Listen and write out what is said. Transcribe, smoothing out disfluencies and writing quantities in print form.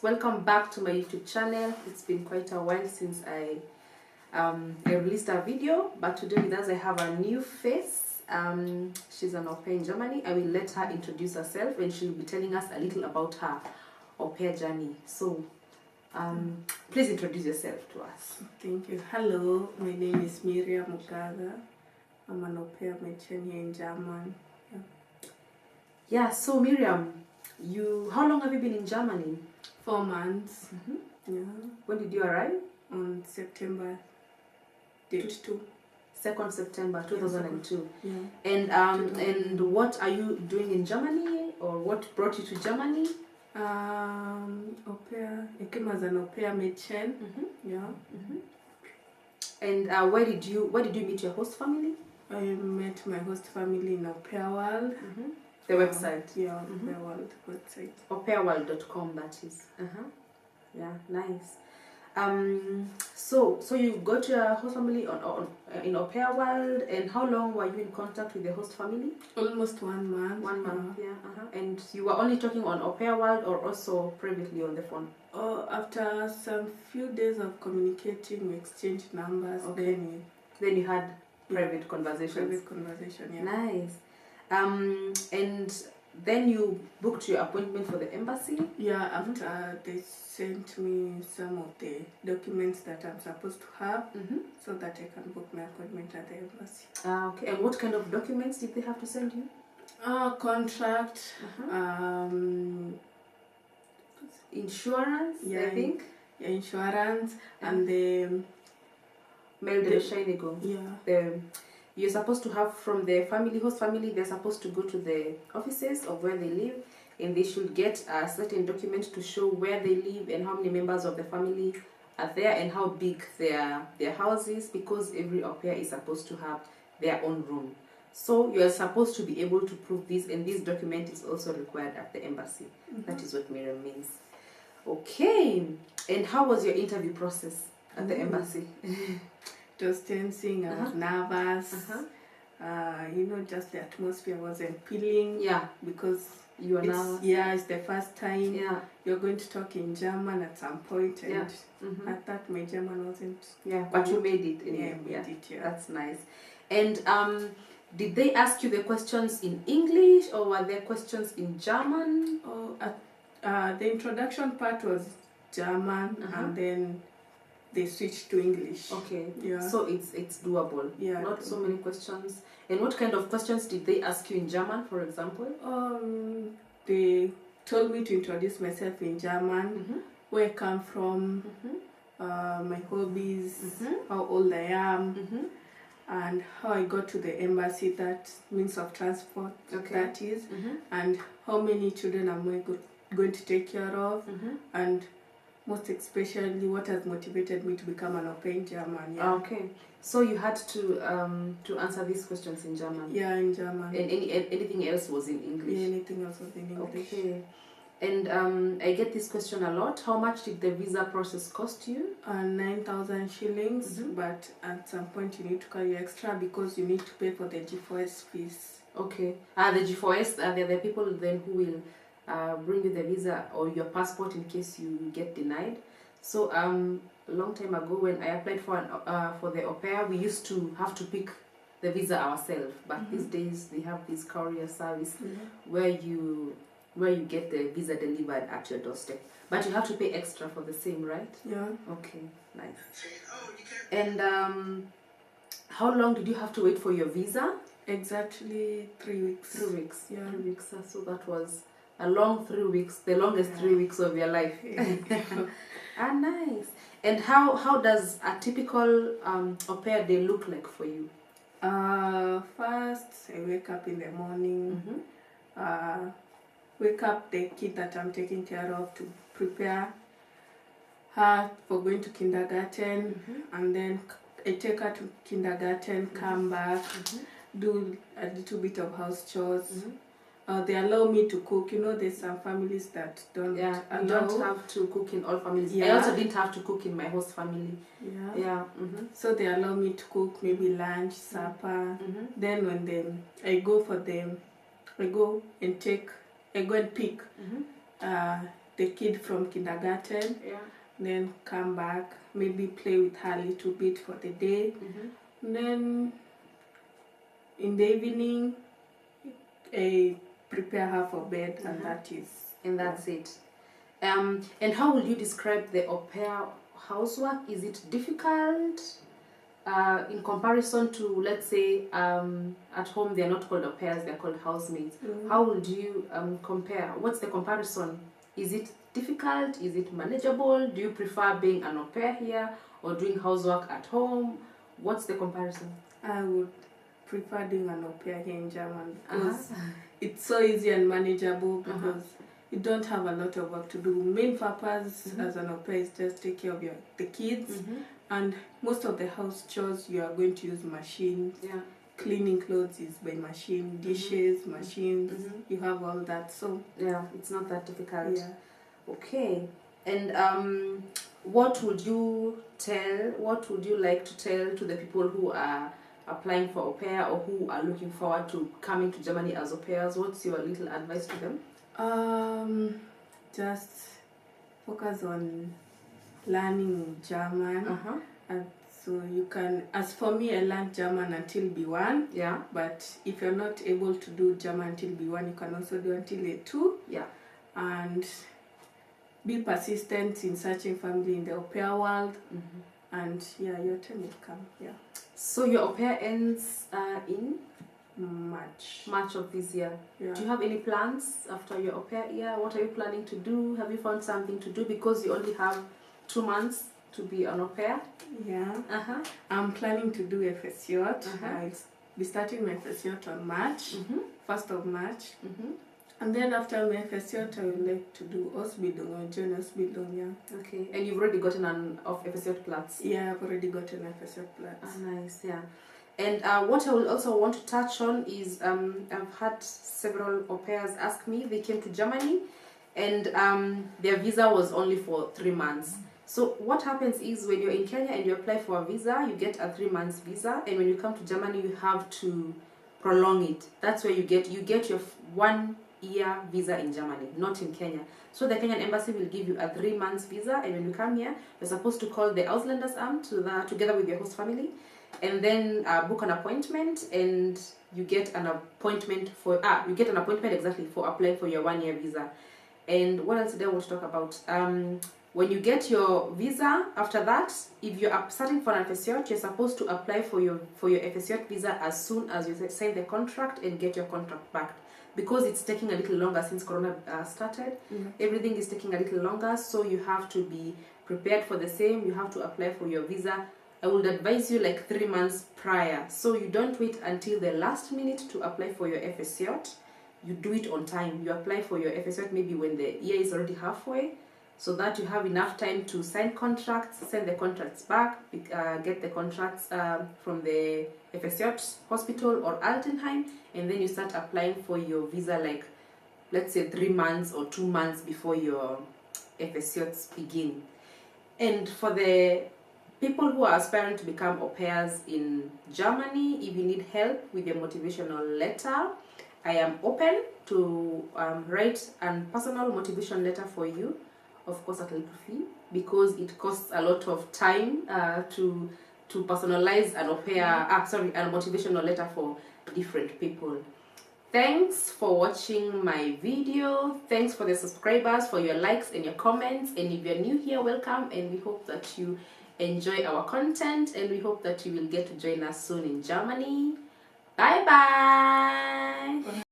Welcome back to my YouTube channel. It's been quite a while since I released a video, but today with us I have a new face. She's an au pair in Germany. I will let her introduce herself and she'll be telling us a little about her au pair journey. So please introduce yourself to us. Thank you. Hello, my name is Miriam. I'm an au pair matron here in Germany. Yeah, so Miriam, how long have you been in Germany? 4 months. Yeah. When did you arrive? On September date 2. 2nd September 2002. Yeah. And what are you doing in Germany, or what brought you to Germany? Au pair. I came as an au pair matron. Yeah. And where did you meet your host family? I met my host family in Aupair World. The website? Yeah, Aupair World website. Aupairworld.com, that is. Yeah, nice. So you got your host family in Aupair World, and how long were you in contact with the host family? Almost 1 month. 1 month, yeah. And you were only talking on Aupair World or also privately on the phone? After some few days of communicating, we exchanged numbers. Okay. Then you had private conversations. Private conversation, yeah. Nice. And then you booked your appointment for the embassy? Yeah, after they sent me some of the documents that I'm supposed to have, so that I can book my appointment at the embassy. Okay. And what kind of documents did they have to send you? Contract, insurance, yeah, I think. Yeah, insurance, and the mail de Scheinigung. Yeah. You're supposed to have from the host family, they're supposed to go to the offices of where they live, and they should get a certain document to show where they live and how many members of the family are there and how big their house is, because every au pair is supposed to have their own room. So you are supposed to be able to prove this, and this document is also required at the embassy. That is what Miriam means. Okay. And how was your interview process at the embassy? It was tensing, I was nervous. Just the atmosphere wasn't feeling. Yeah. Because you are nervous. Yeah, it's the first time. Yeah. You're going to talk in German at some point, and I thought my German wasn't. Yeah, but you made it. I made it. Yeah. That's nice. And did they ask you the questions in English, or were there questions in German? The introduction part was German, and then they switched to English. Okay. Yeah. So it's doable. Yeah. Not so many questions. And what kind of questions did they ask you in German, for example? They told me to introduce myself in German, where I come from, my hobbies, how old I am, and how I got to the embassy, that means of transport, that is, and how many children am I going to take care of, and most especially what has motivated me to become an au pair in German. Yeah. Okay. So you had to answer these questions in German? Yeah, in German. And anything else was in English? Yeah, anything else was in English. Okay. And I get this question a lot. How much did the visa process cost you? 9,000 shillings, but at some point you need to carry extra because you need to pay for the G4S fees. Okay. The G4S, they're the people then who will bring you the visa or your passport in case you get denied. So a long time ago, when I applied for the au pair, we used to have to pick the visa ourselves. But these days we have this courier service where you get the visa delivered at your doorstep. But you have to pay extra for the same, right? Yeah. Okay, nice. And how long did you have to wait for your visa? Exactly 3 weeks. 3 weeks. Yeah. 3 weeks. So that was a long 3 weeks, the longest 3 weeks of your life. Nice. And how does a typical au pair day look like for you? First, I wake up in the morning, wake up the kid that I'm taking care of to prepare her for going to kindergarten, and then I take her to kindergarten, come back, do a little bit of house chores. They allow me to cook. There's some families that don't allow. You don't have to cook in all families. Yeah. I also didn't have to cook in my host family. Yeah. So they allow me to cook maybe lunch, supper. Then when I go for them, I go and pick the kid from kindergarten, Yeah. then come back, maybe play with her a little bit for the day. And then in the evening, I prepare her for bed, and that's it. And how would you describe the au pair housework? Is it difficult in comparison to, let's say, at home they're not called au pairs, they're called housemaids? How would you compare? What's the comparison? Is it difficult? Is it manageable? Do you prefer being an au pair here or doing housework at home? What's the comparison? I would prefer doing an au pair here in Germany because it's so easy and manageable, because you don't have a lot of work to do. Main purpose as an au pair is just take care of the kids, and most of the house chores you are going to use machines. Yeah. Cleaning clothes is by machine, dishes, machines, you have all that, so yeah, it's not that difficult. Yeah. Okay. And what would you like to tell to the people who are applying for au pair or who are looking forward to coming to Germany as au pairs? What's your little advice to them? Just focus on learning German. And so you can, as for me, I learned German until B1. Yeah. But if you're not able to do German until B1, you can also do until A2. Yeah. And be persistent in searching family in the au pair world. And yeah, your turn will come. Yeah. So your au pair ends in March of this year. Yeah. Do you have any plans after your au pair year? What are you planning to do? Have you found something to do, because you only have 2 months to be an au pair? Yeah. I'm planning to do FSJ. I'll be starting my FSJ on March, 1st of March. And then after my FSJ, I would like to do Ausbildung or join Ausbildung, yeah. Okay, and you've already gotten an FSJ Platz? Yeah, I've already gotten an FSJ Platz. Nice, yeah. And what I will also want to touch on is I've had several au pairs ask me. They came to Germany and their visa was only for 3 months. So what happens is when you're in Kenya and you apply for a visa, you get a 3 months visa, and when you come to Germany, you have to prolong it. That's where you get your 1 year visa in Germany, not in Kenya. So the Kenyan embassy will give you a 3 months visa, and when you come here, you're supposed to call the Ausländerschaft together with your host family, and then book an appointment, and you get an appointment for exactly for applying for your 1 year visa. And what else did I want to talk about? When you get your visa, after that, if you're starting for an FSJ, you're supposed to apply for your FSJ visa as soon as you sign the contract and get your contract back. Because it's taking a little longer since Corona started, everything is taking a little longer, so you have to be prepared for the same. You have to apply for your visa. I would advise you like 3 months prior, so you don't wait until the last minute to apply for your FSJ. You do it on time. You apply for your FSJ maybe when the year is already halfway, so that you have enough time to sign contracts, send the contracts back, get the contracts from the FSJ hospital or Altenheim, and then you start applying for your visa like, let's say 3 months or 2 months before your FSJs begin. And for the people who are aspiring to become au pairs in Germany, if you need help with your motivational letter, I am open to write a personal motivation letter for you, of course at a little fee, because it costs a lot of time to personalize an au pair, a motivational letter for different people. Thanks for watching my video. Thanks for the subscribers, for your likes and your comments. And if you're new here, welcome, and we hope that you enjoy our content, and we hope that you will get to join us soon in Germany. Bye bye.